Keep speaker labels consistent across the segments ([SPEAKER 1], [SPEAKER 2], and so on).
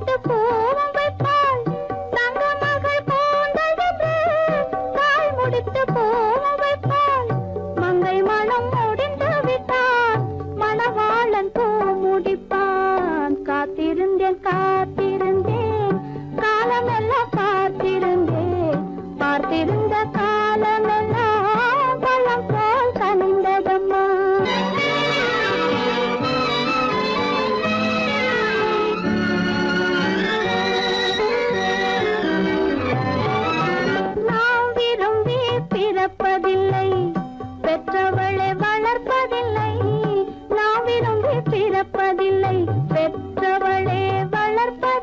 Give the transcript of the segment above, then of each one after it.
[SPEAKER 1] முடித்து பூவும் வைப்பாள் தங்க மகள் போந்ததென்று தாய் முடித்து பூவும் வைப்பாள் மங்கை மனம் முடிந்து விட்டான் மணவாளன் பூ முடிப்பான் காத்திருந்தேன் காத்திருந்தேன் காலமெல்லாம் பார்த்திருந்தேன் பார்த்திருந்த காலமெல்லாம் பழம் போல் கனிந்ததம்மா நாம் விரும்பி பிறப்பதில்லை பெற்றவளை வளர்ப்பதில்லை நாம் விரும்பி பிறப்பதில்லை பெற்றவளை வளர்ப்பதில்லை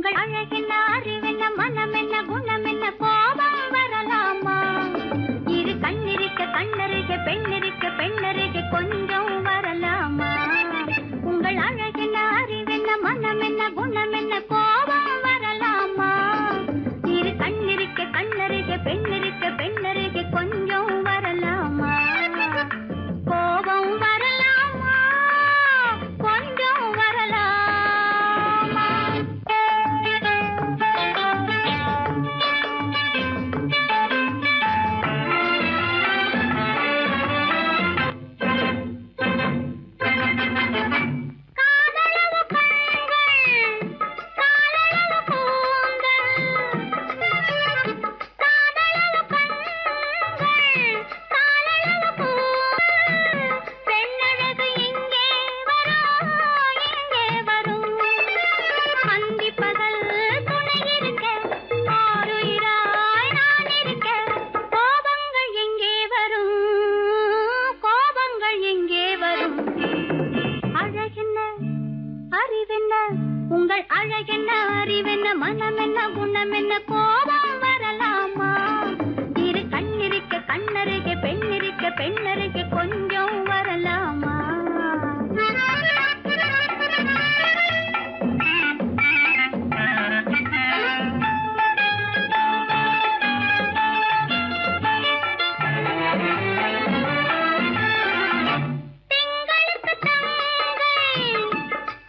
[SPEAKER 1] உங்கள் அழகென்ன அறிவென்ன மனம் என்ன குணம் என்ன கோபம் வரலாமா இரு கண்ணிருக்க கண்ணருக பெண்ணிருக்க பெண்ணருக கொஞ்சம் வரலாமா உங்கள் அழகென்ன அறிவென்ன மனம் என்ன குணம் என்ன கோபம் வரலாமா இரு கண்ணிருக்க கண்ணருக பெண்ணிருக்க பெண்ணருக கொஞ்சம் வரலாமா கோபம் வரலாமா கொஞ்சம் வரலாமா காதலவு கண்கள் காதலவு கூந்தல் காதலவு கண்கள் காதலவு கூந்தல் பெண்ணழகு இங்கே வரும் அந்தி பகல் துணை இருக்க ஆருயிராய் நான் இருக்க கோபங்கள் எங்கே வரும் கோபங்கள் எங்கே வரும் அழகென்ன அறிவென்ன உங்கள் அழகென்ன அறிவென்ன மனம் என்ன குணம் என்ன கோபம் வரலாமா இரு கண்ணிருக்க கண்ணருக பெண்ணிருக்க பெண்ணருக கொஞ்சம் வரலாமா திங்களுக்கு தங்கை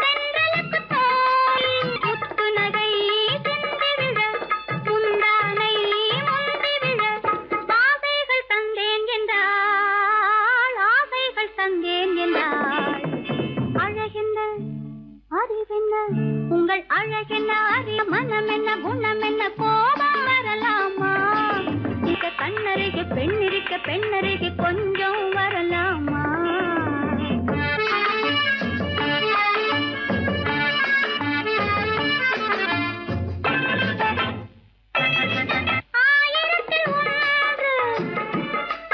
[SPEAKER 1] தென்றலுக்கு தோல் முத்துநகை சிந்தி விழ முந்தானை முந்தி விழ ஆசைகள் தந்தேன் என்றாள் ஆசைகள் தந்தேன் என்றாள் அழகென்ன அறிவென்ன உங்கள் அழகென்ன அறி மனம் என்ன குணம் என்ன கோபம் வரலாமா இக கண்ணருக பெண்ணிருக்க பெண்ணருக கொஞ்சம் வரலாமா ஆயிரத்தில் ஒன்று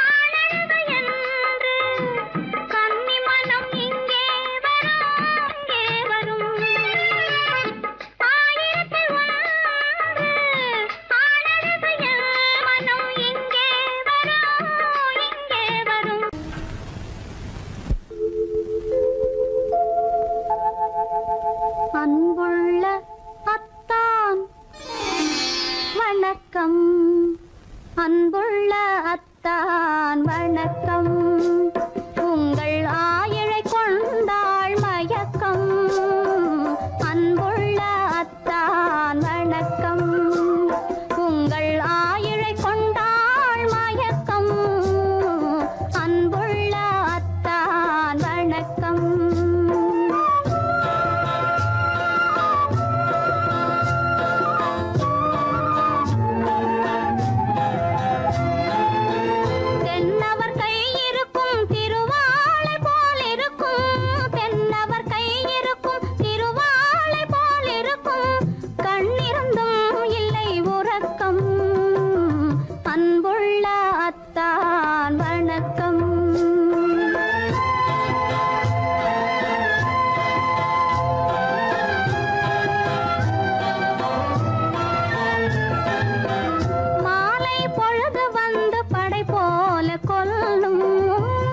[SPEAKER 1] ஆனழகு என்று கன்னி மனம் இங்கே வரும் ஆயிரத்தில் ஒன்று ஆனழகு மனம் இங்கே வரும் அன்புள்ள அத்தான் வணக்கம் அன்புள்ள அத்தான் வணக்கம் உங்கள் ஆயிழை கொண்டாள் மயக்கம் அன்புள்ள அத்தான் வணக்கம் உங்கள் ஆயிழை கொண்டாள் மயக்கம் அன்புள்ள அத்தான் வணக்கம் தென்னவர் கை இருக்கும் திருவாளை போல் இருக்கும் தென்னவர் கை இருக்கும் திருவாளை போல் இருக்கும் கண்ணிருந்தும் இல்லை உறக்கம் அன்புள்ள அத்தான் வணக்கம் மாலை பொழுது வந்து படை போல கொல்லும்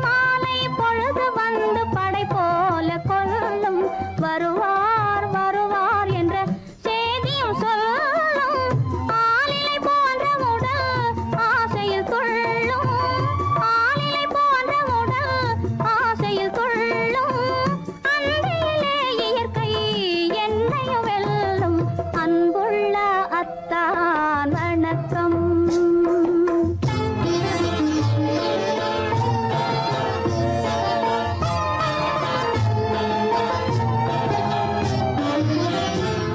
[SPEAKER 1] மாலை பொழுது வந்து படை போல கொல்லும் வருவார் வருவார் என்ற செய்தியும் சொல்லும் ஆளிலை போன்ற உடல் ஆசையில் துள்ளும் ஆளிலை போன்ற உடல் ஆசையில் துள்ளும் அன்றிலே இயற்கை என்னையும் வெல்லும் அன்புள்ள அத்தான் வணக்கம்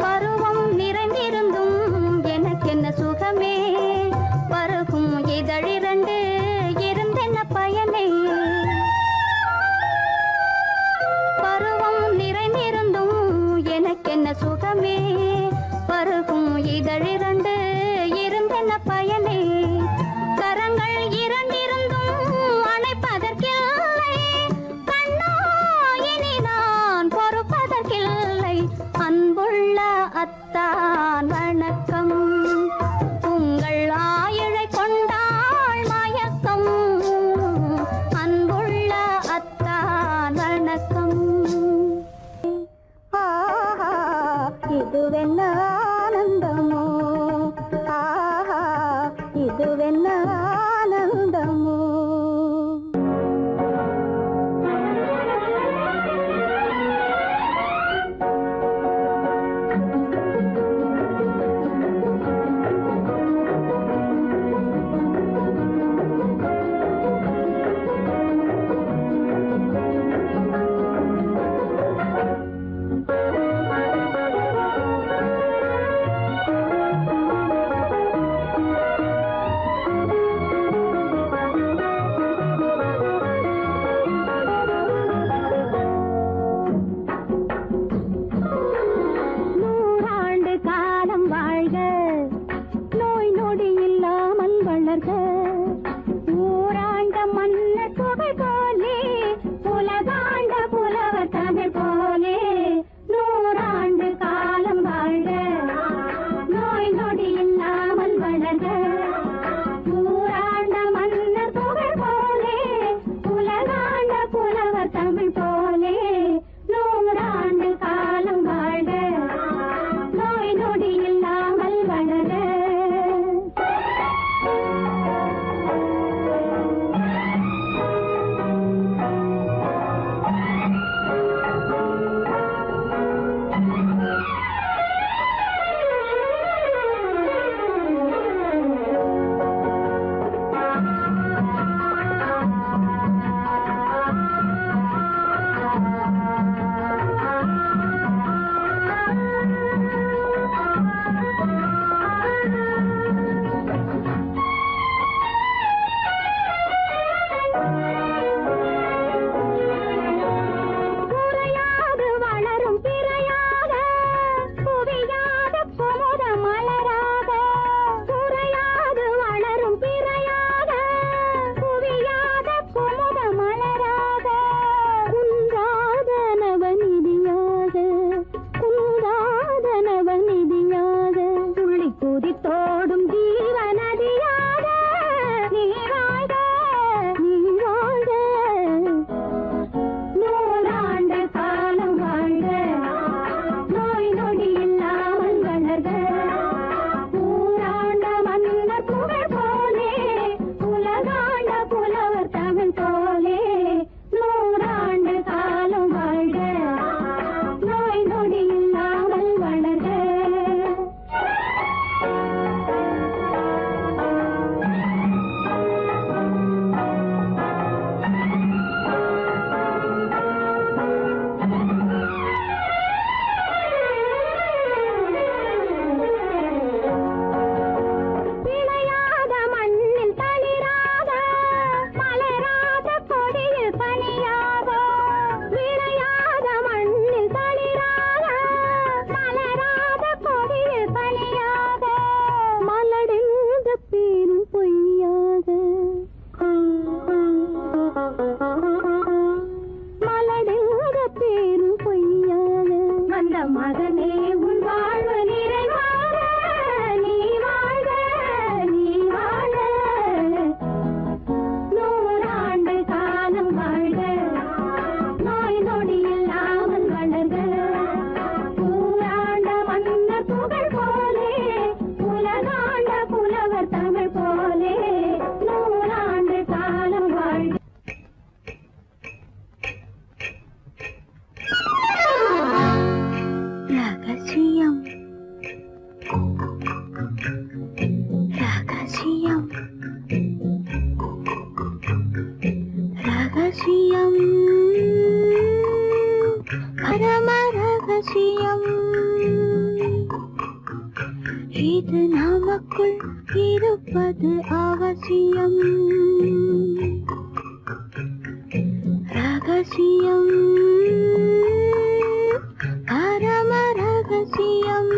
[SPEAKER 1] பருவம் நிறைந்திருந்தும் எனக்கென்ன சுகமே பருகும் இதழிரண்டு இருந்தென்ன பயனே பருவம் நிறைந்திருந்தும் எனக்கென்ன சுகமே பருகும் இதழிரண்டு இருந்தென்ன பயனே கரங்கள் இரண்டிருந்தும் அணைப்பதற்கில்லை கண்ணா இனி நான் பொறுப்பதற்கில்லை அன்புள்ள அத்தான் பரம ரகசியம் இது நமக்குள் இருப்பது அவசியம். ரகசியம் பரம ரகசியம்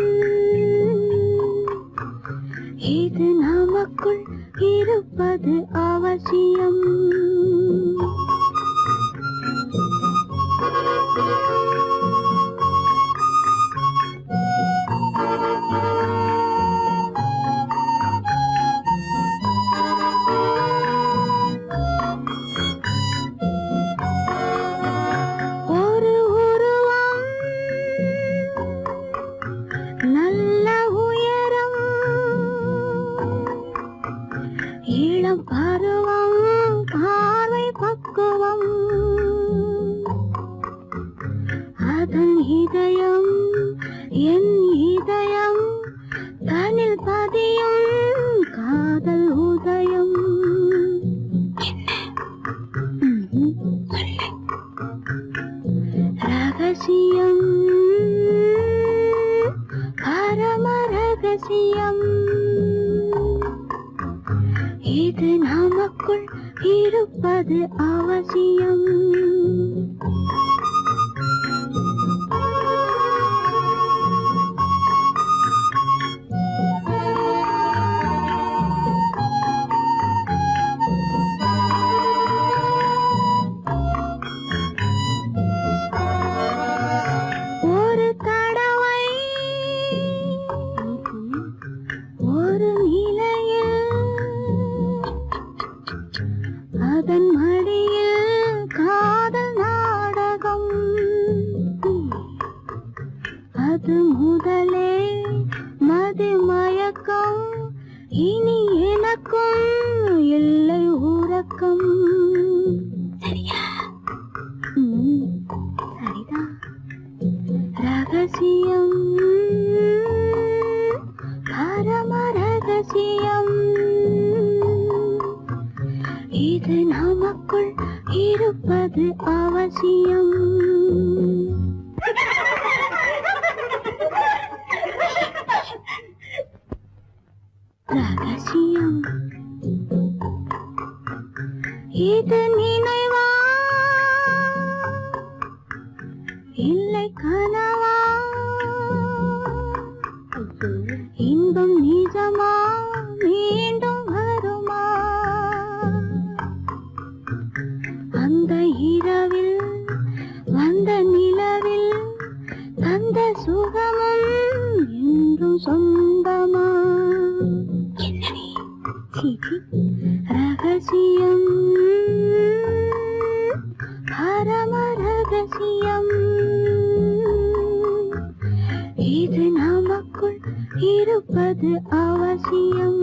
[SPEAKER 1] இது நமக்குள் இருப்பது அவசியம். ஒரு உருவம் நல்ல உயரம் இளம் பருவம் பார்வை பக்குவம் அதன் இதயம் என் இதயம் தனில் பதியும் காதல் உதயம். ரகசியம் பரம ரகசியம் இது நமக்குள் இருப்பது அவசியம். ஒரு தடவை ஒரு நிலையில் அதன் மடியில் காதல் நாடகம் அது முதலே மதிமயக்கம் இனி எனக்கும் இல்லை உறக்கம். சரியா? சரிதான். ரகசியம் பரம ரகசியம் இது நமக்குள் இருப்பது அவசியம். ரகசியம் இது நினைவா இல்லை கனவா இன்பம் நிஜமா மீண்டும் வருமா அந்த இரவில் வந்த நிலவில் தந்த சுகமும் என்றும் சொந்தமா. ரகசியம் பரம ரகசியம் இது நமக்குள் இருப்பது அவசியம்.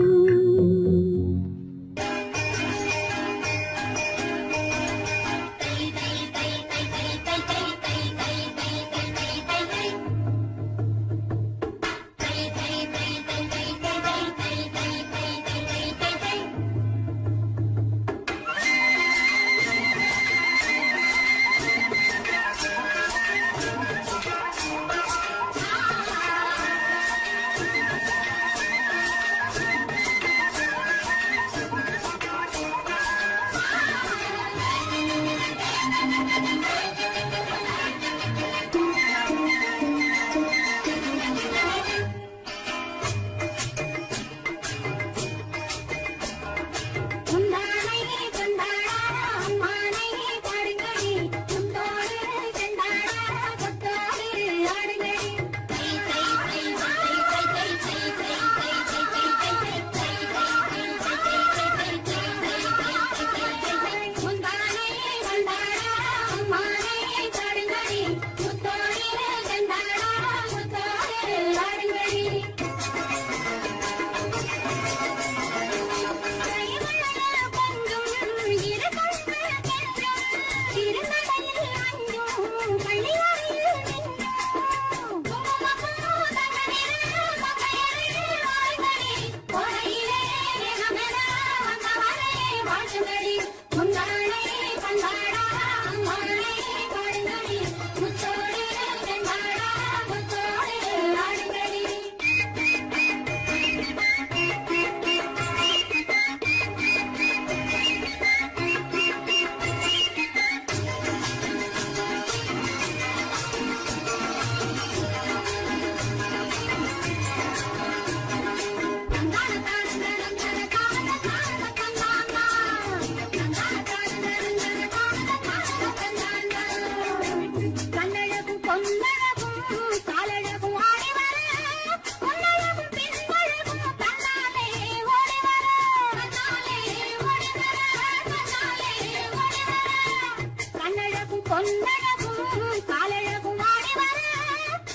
[SPEAKER 1] பொன்னழகும் காலழகும் ஆடி வர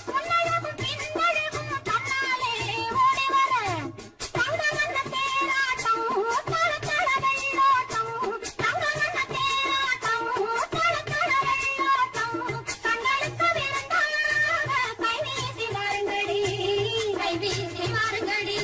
[SPEAKER 1] பொன்னழகும் பின்னழகும் தன்னாலே ஓடி வர தங்கமன்ன தேராட்டம் தள தள வெள்ளோட்டம் தங்கமன்ன தேராட்டம் தள தள வெள்ளோட்டம் கண்களுக்கு விருந்தாக கை வீசி வாருங்கடி கை வீசி வாருங்கடி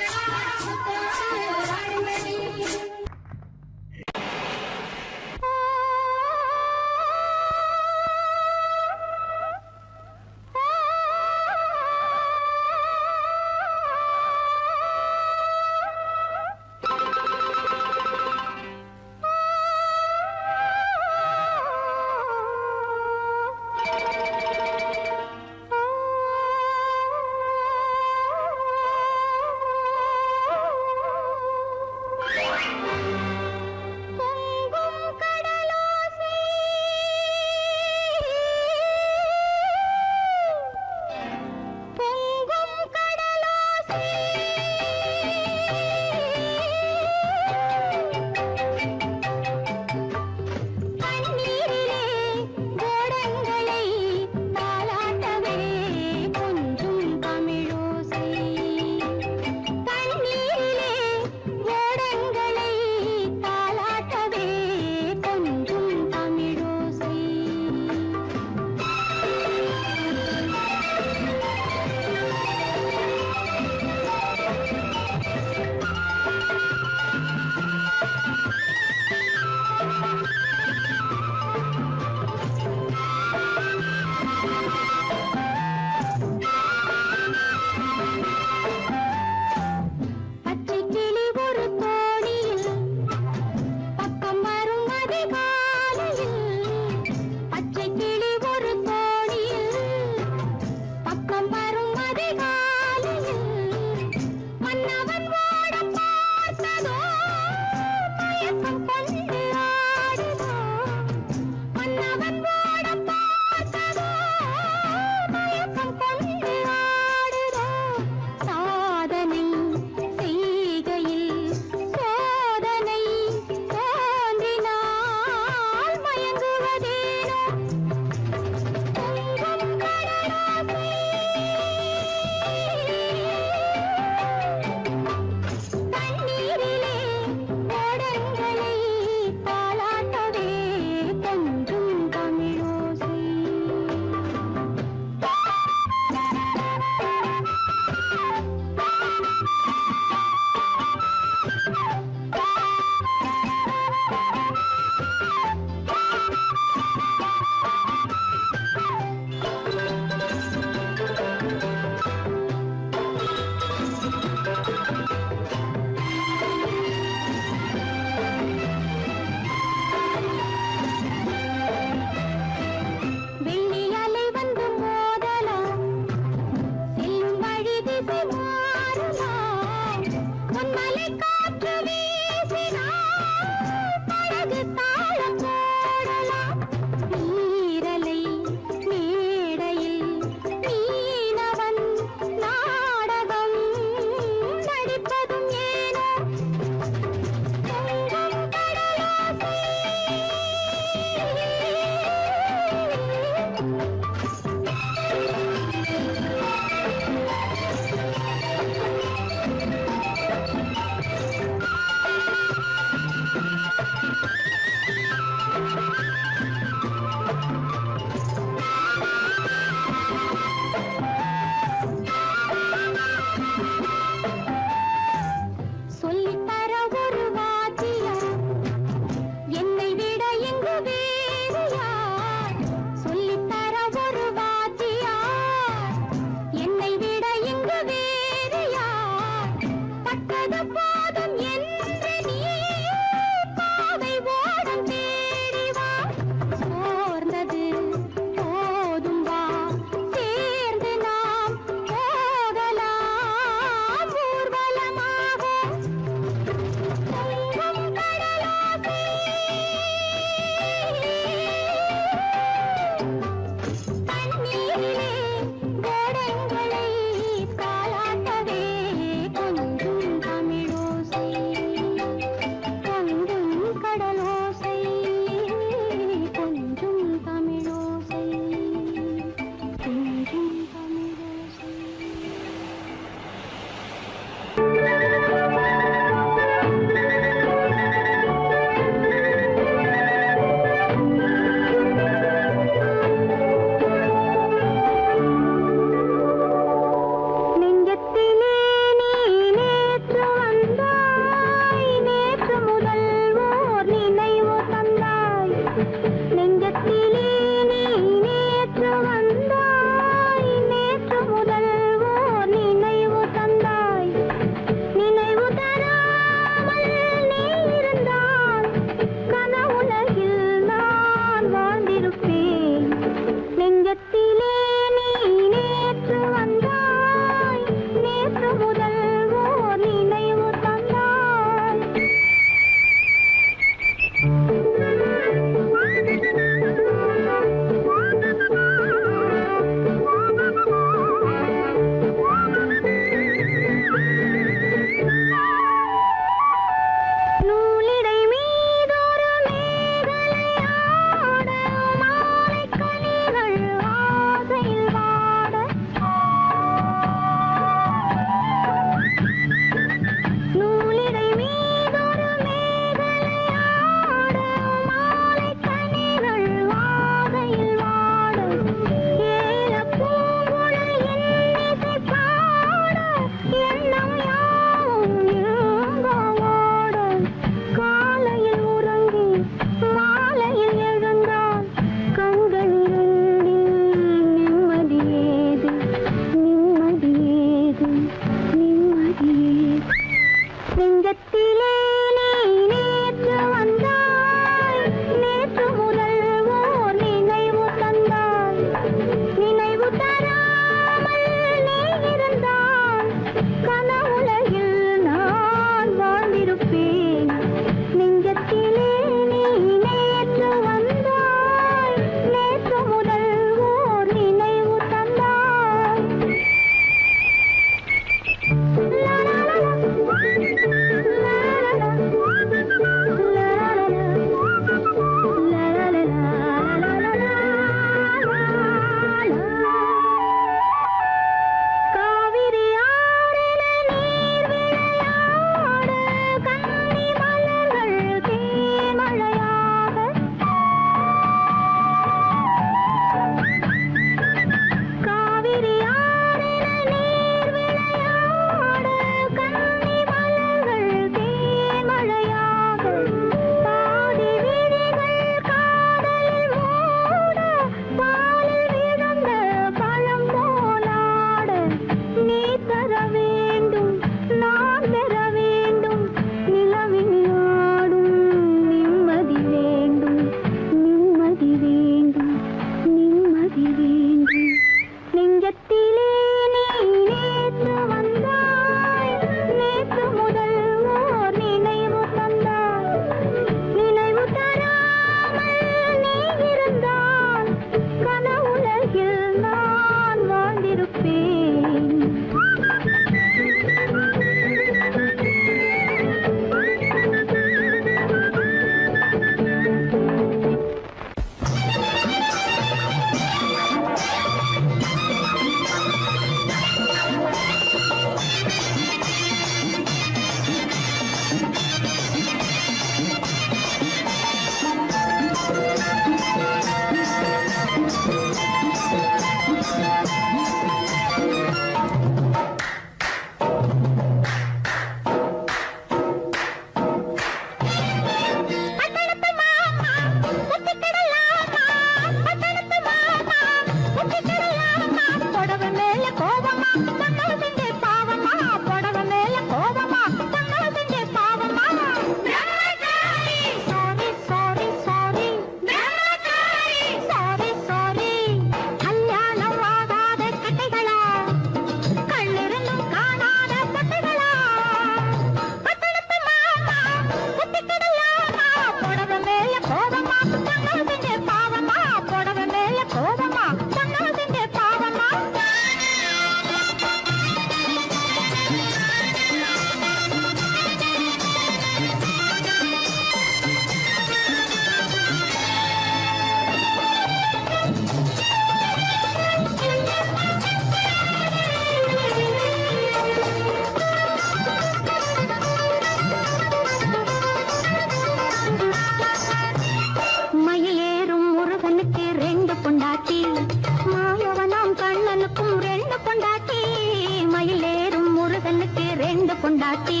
[SPEAKER 1] பொண்டாட்டி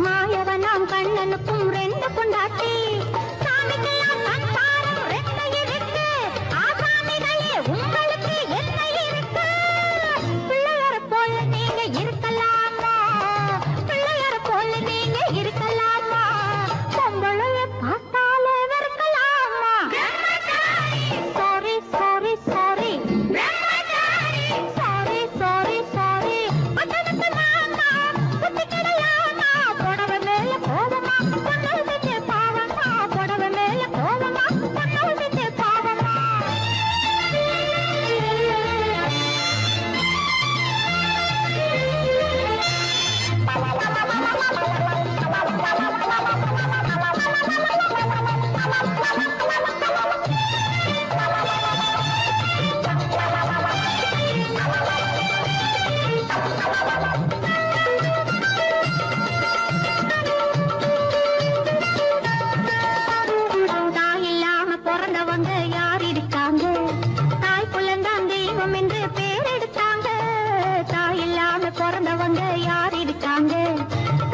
[SPEAKER 1] மாயவனாம் கண்ணனுக்கும் ரெண்டு பொண்டாட்டி சாமிக்கெல்லாம் சந்தானம் ரெண்டு இருக்கு ஆசாமிகளே உங்களுக்கு என்ன இருக்கு பிள்ளையார போல நீங்க இருக்கலாமா பிள்ளையார போல நீங்க இருக்கலாமா பொம்பளைய பார்த்தாலே வெறுக்கலாமா sorry sorry sorry sorry sorry sorry பட்டணத்து மாமா புத்தி கிடையாமா புடவை மேல கோவமா பொண்ணு விட்டு பாவமா புடவை மேல கோவமா பொண்ணு விட்டு பாவமா தாய் இல்லாம பிறந்தவங்க யார் இருக்காங்க தாய் குலந்தான் தெய்வம் என்று பேர் எடுத்தாங்க தாய் இல்லாம பிறந்தவங்க யார் இருக்காங்க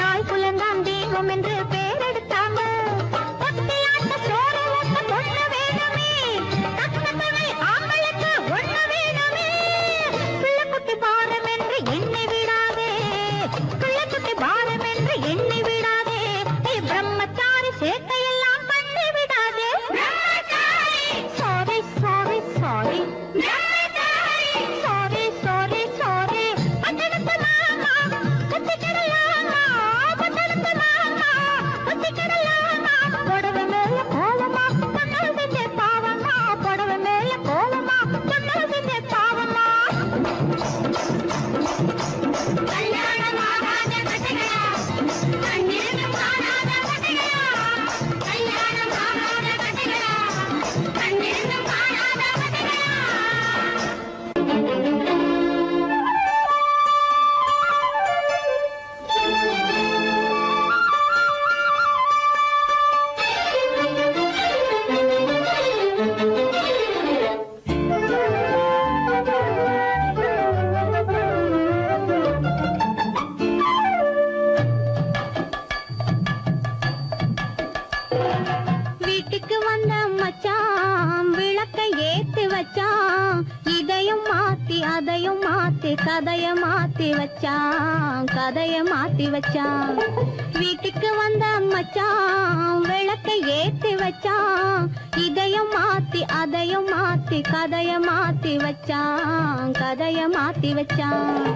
[SPEAKER 1] தாய் குலந்தான் தெய்வம் என்று பேர் எடுத்தாங்க ஒத்தையாட்ட சோறு ஊட்ட பொண்ணு வேணுமே தக்கத்தவை ஆம்பளுக்கு ஒண்ணு வேணுமே பிள்ளைக்குட்டி பாரம் என்று எண்ணி விடாதே பிள்ளைக்குட்டி பாரம் என்று எண்ணி விடாதே நீ பிரம்மச்சாரி சேட்டையெல்லாம் பண்ணி விடாதே sorry sorry sorry sorry sorry sorry பட்டணத்து மாமா புத்தி கிடையாமா பட்டணத்து மாமா புத்தி கிடையாமா புடவை மேல கோவமா பொண்ணு விட்டு பாவமா புடவை மேல கோவமா பொண்ணு விட்டு பாவமா கல்யாணம் ஆகாத கட்டைகளா கண்ணிருந்தும் காணாத கட்டைகளா கல்யாணம் ஆகாத கட்டைகளா கண்ணிருந்தும் காணாத கட்டைகளா வீட்டுக்கு வந்த மச்சான் விளக்கை ஏத்தி வச்சான் இதையும் மாத்தி அதையும் மாத்தி கதைய மாத்தி வச்சான் கதைய மாத்தி வச்சான் வீட்டுக்கு வந்த மச்சான் விளக்கை ஏத்தி வச்சான் இதையும் மாத்தி அதையும் மாத்தி கதைய மாத்தி வச்சான் கதைய மாத்தி வச்சான்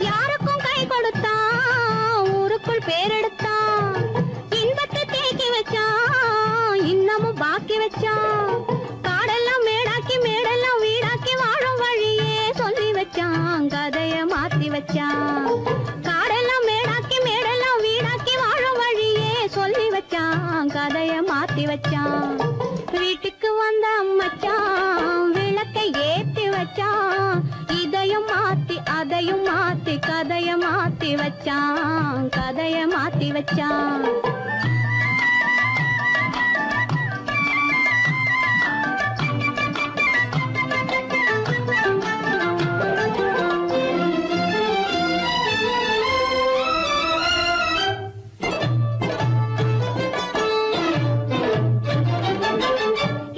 [SPEAKER 1] யாருக்கும் கை கொடுத்தான் ஊருக்குள் பேரெடுத்தான் இன்பத்தை தேக்கி வச்சான் இன்னமும் பாக்கி வச்சான் காடெல்லாம் மேடாக்கி மேடெல்லாம் வீடாக்கி வாழும் வழியே சொல்லி வச்சான் கதைய மாத்தி வச்சான் காடெல்லாம் மேடாக்கி மேடெல்லாம் வீடாக்கி வாழும் வழியே சொல்லி வச்சான் கதைய மாத்தி வச்சான் வீட்டுக்கு வந்த மச்சான் விளக்கை ஏத்தி வச்சான் இதையும் மாத்தி அதையும் மாத்தி கதைய மாத்தி வச்சான் கதைய மாத்தி வச்சான்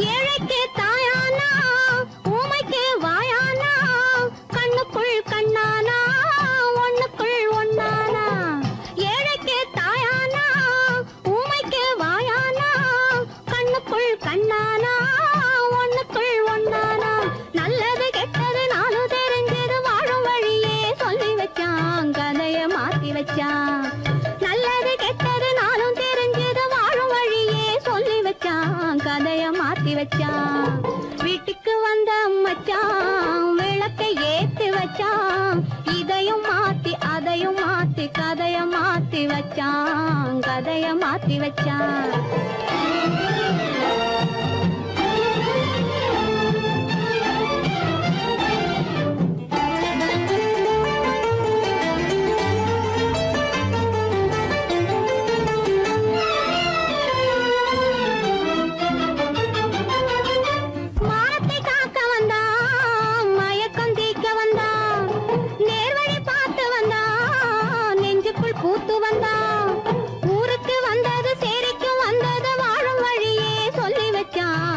[SPEAKER 1] ஏழைக்கு தாயானா ஊமைக்கு வாயானா கண்ணுக்குள் கண்ணானா ஒண்ணுக்குள் ஒண்ணானா ஏழைக்கு தாயானா ஊமைக்கு வாயானா கண்ணுக்குள் கண்ணானா ஒண்ணுக்குள் ஒண்ணானா நல்லது கெட்டது நானும் தெரிஞ்சது வாழும் வழியே சொல்லி வச்சான் கதைய மாத்தி வச்சான் நல்லது கெட்டது நானும் தெரிஞ்சது வாழும் வழியே சொல்லி வச்சான் கதைய மாத்தி வச்சான் வீட்டுக்கு வந்த மச்சான் விளக்கை ஏத்தி வச்சான் இதையும் மாத்தி அதையும் மாத்தி கதைய மாத்தி வச்சான் கதைய மாத்தி வச்சான்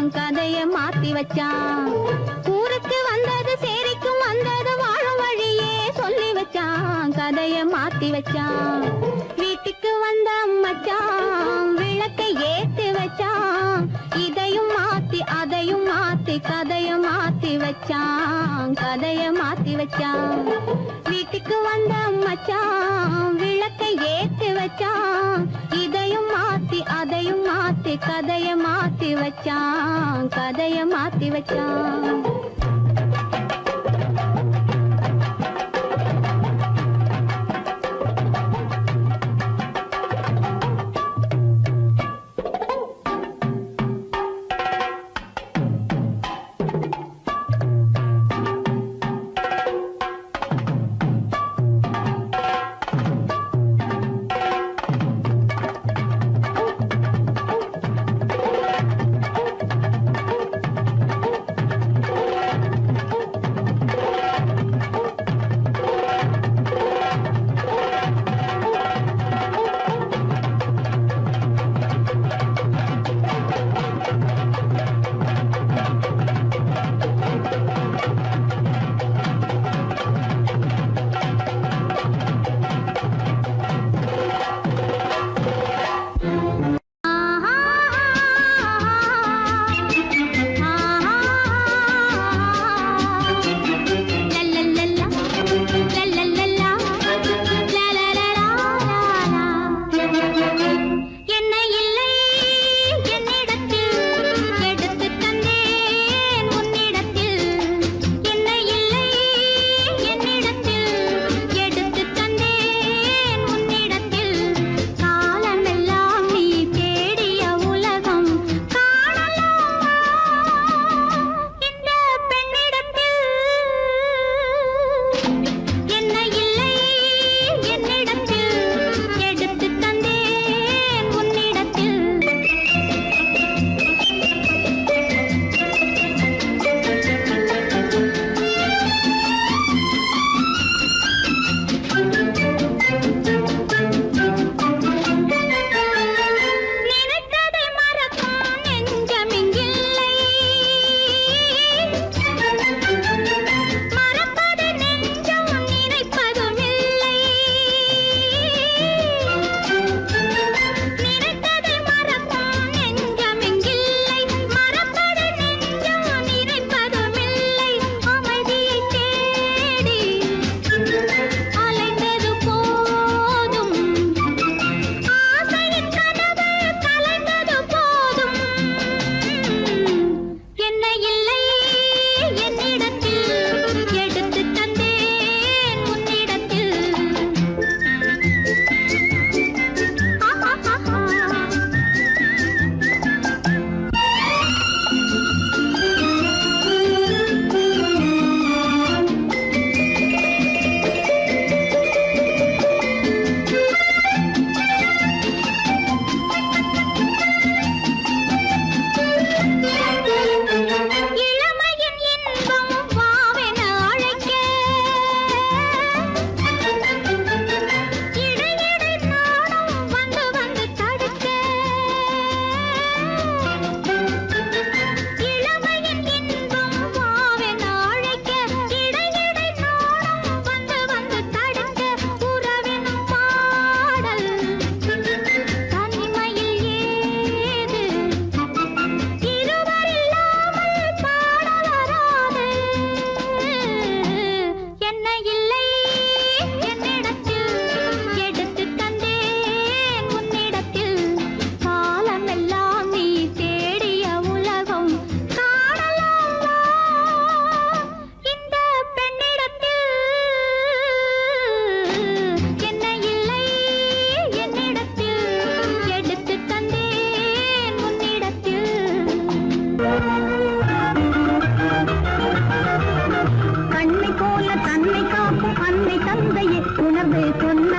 [SPEAKER 1] வச்சான் கதைய மாத்தி வச்சான். ஊருக்கு வந்தது சேரிக்கும் வந்தது வாழும் வழியே சொல்லி வச்சான் கதைய மாத்தி வச்சான். வீட்டுக்கு வந்த மச்சான் விளக்கை ஏத்தி வச்சான். இதையும் மாத்தி அதையும் மாத்தி கதைய மாத்தி வச்சான் கதைய மாத்தி வச்சான். வீட்டுக்கு வந்த மச்சான் விளக்கை ஏத்தி வச்சான். இதையும் மாத்தி அதையும் மாத்தி கதைய மாத்தி வச்சான் கதைய மாத்தி வச்சான்.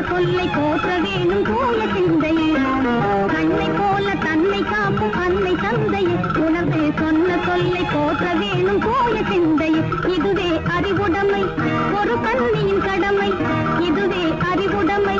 [SPEAKER 2] சொல்லை போற்ற வேணும் தூய சிந்தையே. கண்ணை போல தன்னை காக்கும் அன்னை தந்தையே, உணர்ந்து சொன்ன சொல்லை போற்ற வேணும் தூய சிந்தையே. இதுவே அறிவுடைமை, ஒரு கண்ணியின் கடமை, இதுவே அறிவுடைமை.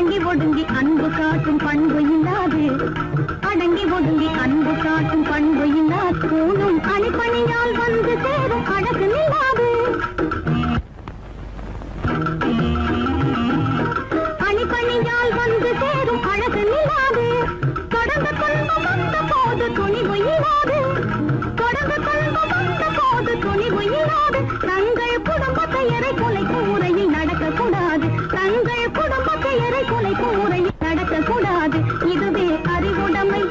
[SPEAKER 2] அடங்கி ஒடுங்கி அன்பு காட்டும் பண்பு இல்லாது அடங்கி ஒடுங்கி அன்பு காட்டும் பண்பு இல்லாது கூணும் அணிப்பணியால் வந்து சேரும் அழகு நில்லாது அணிப்பணியால் வந்து சேரும் அழகு நில்லாது தொடர்ந்து துன்பம் வந்த போது துணிவு இல்லாது தொடர்ந்து துன்பம் வந்த போது துணிவு இல்லாது தங்கள் குடும்பத்தை எரை கொலைக்கும் முறையில் நடக்கக்கூடாது தங்கள் குடும்பத்தை எரை கொலைக்கும் முறையில் நடக்கக்கூடாது இதுவே அறிவுடைமை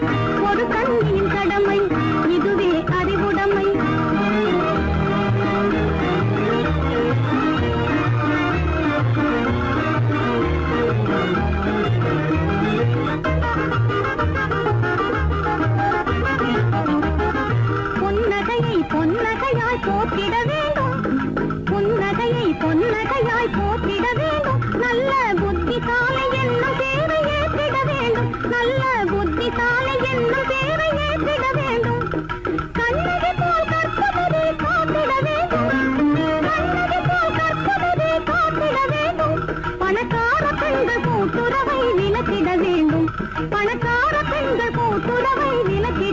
[SPEAKER 2] ஒரு கண்ணியின் கடமை இதுவே அறிவுடைமை புன்னகையை பொன்னகையாய் போற்றிட வேண்டும் புன்னகையை பொன்னகையாய் போற்றிட வேண்டும் நல்ல புத்திசாலை என்னும் பேரை ஏற்றிட வேண்டும் நல்ல புத்திசாலை என்னும் பேரை ஏற்றிட வேண்டும் கண்ணகி போல் கற்பவரே காத்திட வேண்டும் கண்ணகி போல் கற்பவரே காத்திட வேண்டும் பணக்கார பெண்கள் கூட்டுறவை விலக்கிட வேண்டும் பணக்கார பெண்கள் கூட்டுறவை விலக்கிட